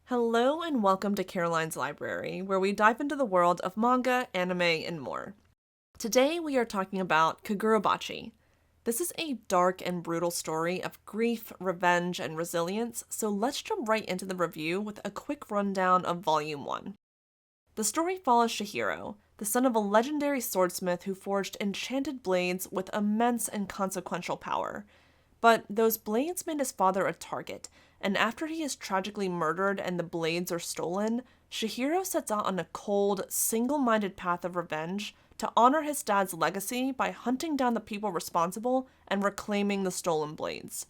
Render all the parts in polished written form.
Hello and welcome to Caroline's Library, where we dive into the world of manga, anime, and more. Today we are talking about Kagurabachi. This is a dark and brutal story of grief, revenge, and resilience, so let's jump right into the review with a quick rundown of Volume 1. The story follows Chihiro, the son of a legendary swordsmith who forged enchanted blades with immense and consequential power. But those blades made his father a target, and after he is tragically murdered and the blades are stolen, Chihiro sets out on a cold, single-minded path of revenge to honor his dad's legacy by hunting down the people responsible and reclaiming the stolen blades.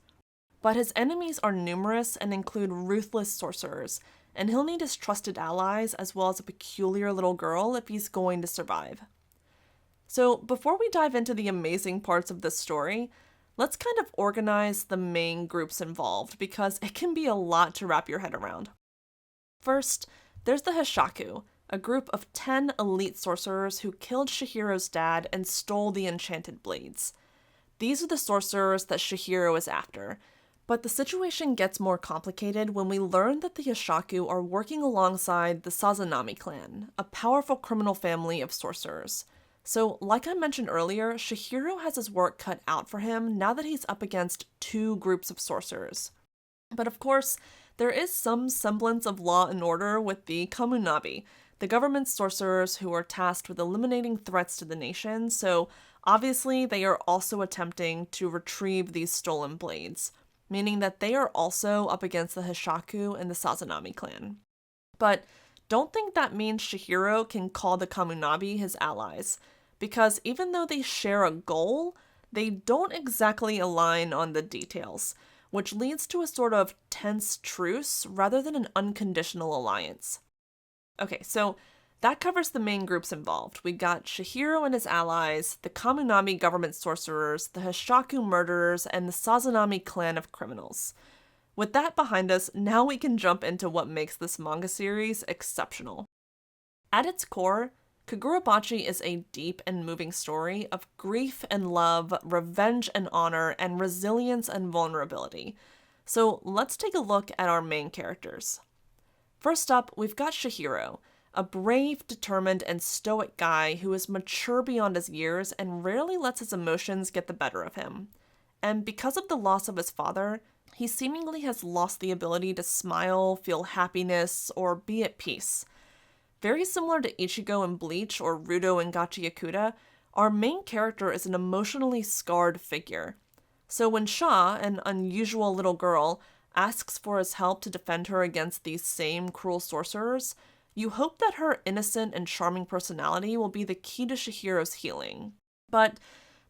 But his enemies are numerous and include ruthless sorcerers, and he'll need his trusted allies as well as a peculiar little girl if he's going to survive. So before we dive into the amazing parts of this story, let's kind of organize the main groups involved because it can be a lot to wrap your head around. First, there's the Hishaku, a group of 10 elite sorcerers who killed Chihiro's dad and stole the enchanted blades. These are the sorcerers that Chihiro is after, but the situation gets more complicated when we learn that the Hishaku are working alongside the Sazanami clan, a powerful criminal family of sorcerers. So, like I mentioned earlier, Chihiro has his work cut out for him now that he's up against two groups of sorcerers. But of course, there is some semblance of law and order with the Kamunabi, the government's sorcerers who are tasked with eliminating threats to the nation, so obviously they are also attempting to retrieve these stolen blades, meaning that they are also up against the Hishaku and the Sazanami clan. But don't think that means Chihiro can call the Kamunabi his allies, because even though they share a goal, they don't exactly align on the details, which leads to a sort of tense truce rather than an unconditional alliance. Okay, so that covers the main groups involved. We got Chihiro and his allies, the Kamunabi government sorcerers, the Hishaku murderers, and the Sazanami clan of criminals. With that behind us, now we can jump into what makes this manga series exceptional. At its core, Kagurabachi is a deep and moving story of grief and love, revenge and honor, and resilience and vulnerability. So let's take a look at our main characters. First up, we've got Chihiro, a brave, determined, and stoic guy who is mature beyond his years and rarely lets his emotions get the better of him. And because of the loss of his father, he seemingly has lost the ability to smile, feel happiness, or be at peace. Very similar to Ichigo in Bleach or Rudo in Gachi Yakuta, our main character is an emotionally scarred figure. So when Sha, an unusual little girl, asks for his help to defend her against these same cruel sorcerers, you hope that her innocent and charming personality will be the key to Chihiro's healing. But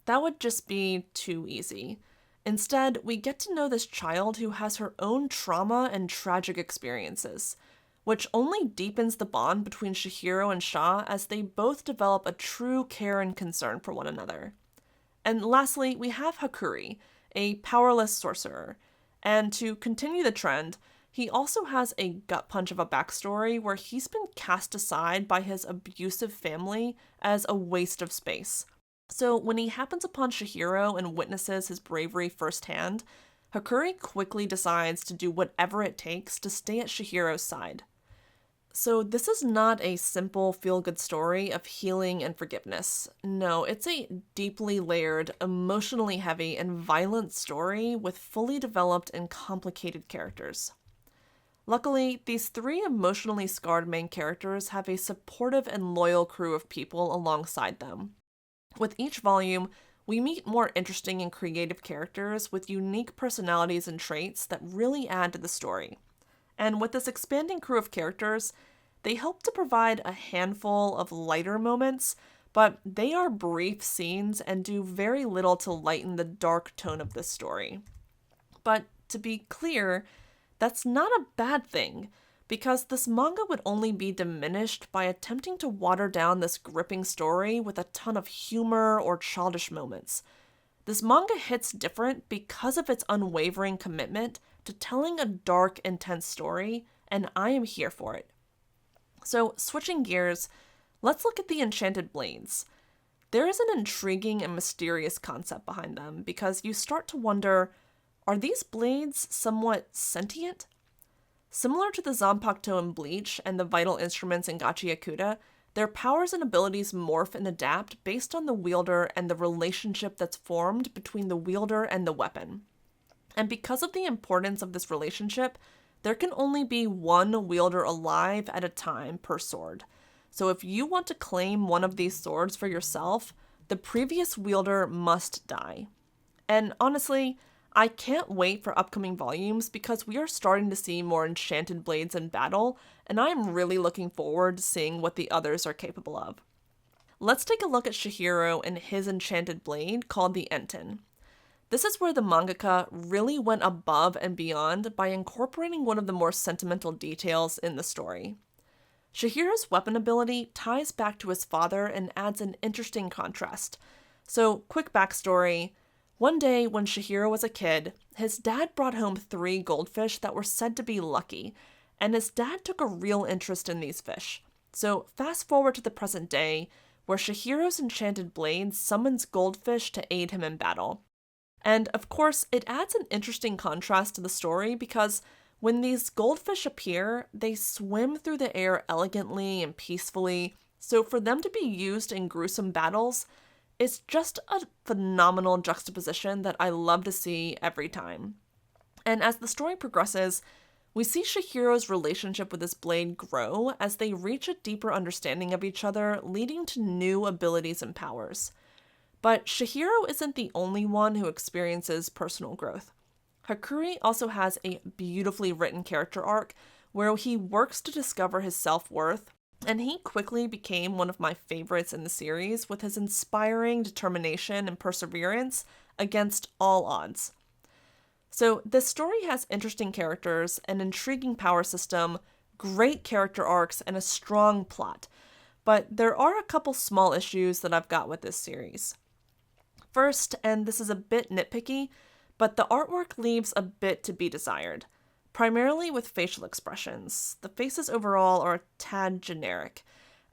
that would just be too easy. Instead, we get to know this child who has her own trauma and tragic experiences, which only deepens the bond between Chihiro and Sha as they both develop a true care and concern for one another. And lastly, we have Hakuri, a powerless sorcerer. And to continue the trend, he also has a gut punch of a backstory where he's been cast aside by his abusive family as a waste of space. So when he happens upon Chihiro and witnesses his bravery firsthand, Hakuri quickly decides to do whatever it takes to stay at Chihiro's side. So this is not a simple feel-good story of healing and forgiveness. No, it's a deeply layered, emotionally heavy, and violent story with fully developed and complicated characters. Luckily, these three emotionally scarred main characters have a supportive and loyal crew of people alongside them. With each volume, we meet more interesting and creative characters with unique personalities and traits that really add to the story. And with this expanding crew of characters, they help to provide a handful of lighter moments, but they are brief scenes and do very little to lighten the dark tone of this story. But to be clear, that's not a bad thing, because this manga would only be diminished by attempting to water down this gripping story with a ton of humor or childish moments. This manga hits different because of its unwavering commitment to telling a dark, intense story, and I am here for it. So, switching gears, let's look at the Enchanted Blades. There is an intriguing and mysterious concept behind them because you start to wonder, are these blades somewhat sentient? Similar to the Zanpakuto in Bleach and the vital instruments in Gachi Yakuta, their powers and abilities morph and adapt based on the wielder and the relationship that's formed between the wielder and the weapon. And because of the importance of this relationship, there can only be one wielder alive at a time per sword. So if you want to claim one of these swords for yourself, the previous wielder must die. And honestly, I can't wait for upcoming volumes because we are starting to see more Enchanted Blades in battle, and I am really looking forward to seeing what the others are capable of. Let's take a look at Chihiro and his enchanted blade called the Enten. This is where the mangaka really went above and beyond by incorporating one of the more sentimental details in the story. Chihiro's weapon ability ties back to his father and adds an interesting contrast. So, quick backstory. One day, when Chihiro was a kid, his dad brought home 3 goldfish that were said to be lucky, and his dad took a real interest in these fish. So, fast forward to the present day, where Chihiro's enchanted blade summons goldfish to aid him in battle. And of course, it adds an interesting contrast to the story because when these goldfish appear, they swim through the air elegantly and peacefully, so for them to be used in gruesome battles, it's just a phenomenal juxtaposition that I love to see every time. And as the story progresses, we see Chihiro's relationship with his blade grow as they reach a deeper understanding of each other, leading to new abilities and powers. But Chihiro isn't the only one who experiences personal growth. Hakuri also has a beautifully written character arc where he works to discover his self-worth, and he quickly became one of my favorites in the series with his inspiring determination and perseverance against all odds. So this story has interesting characters, an intriguing power system, great character arcs, and a strong plot. But there are a couple small issues that I've got with this series. First, and this is a bit nitpicky, but the artwork leaves a bit to be desired, primarily with facial expressions. The faces overall are a tad generic.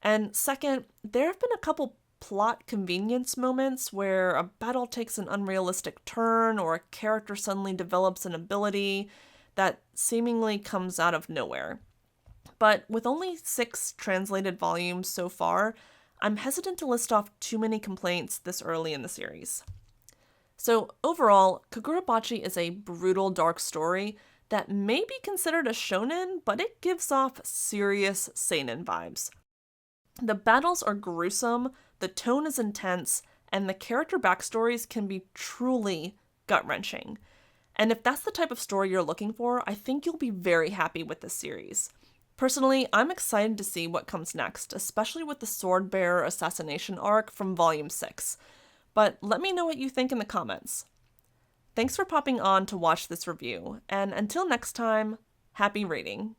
And second, there have been a couple plot convenience moments where a battle takes an unrealistic turn or a character suddenly develops an ability that seemingly comes out of nowhere. But with only 6 translated volumes so far, I'm hesitant to list off too many complaints this early in the series. So overall, Kagurabachi is a brutal dark story that may be considered a shonen, but it gives off serious seinen vibes. The battles are gruesome, the tone is intense, and the character backstories can be truly gut-wrenching. And if that's the type of story you're looking for, I think you'll be very happy with this series. Personally, I'm excited to see what comes next, especially with the Swordbearer assassination arc from Volume 6. But let me know what you think in the comments. Thanks for popping on to watch this review, and until next time, happy reading!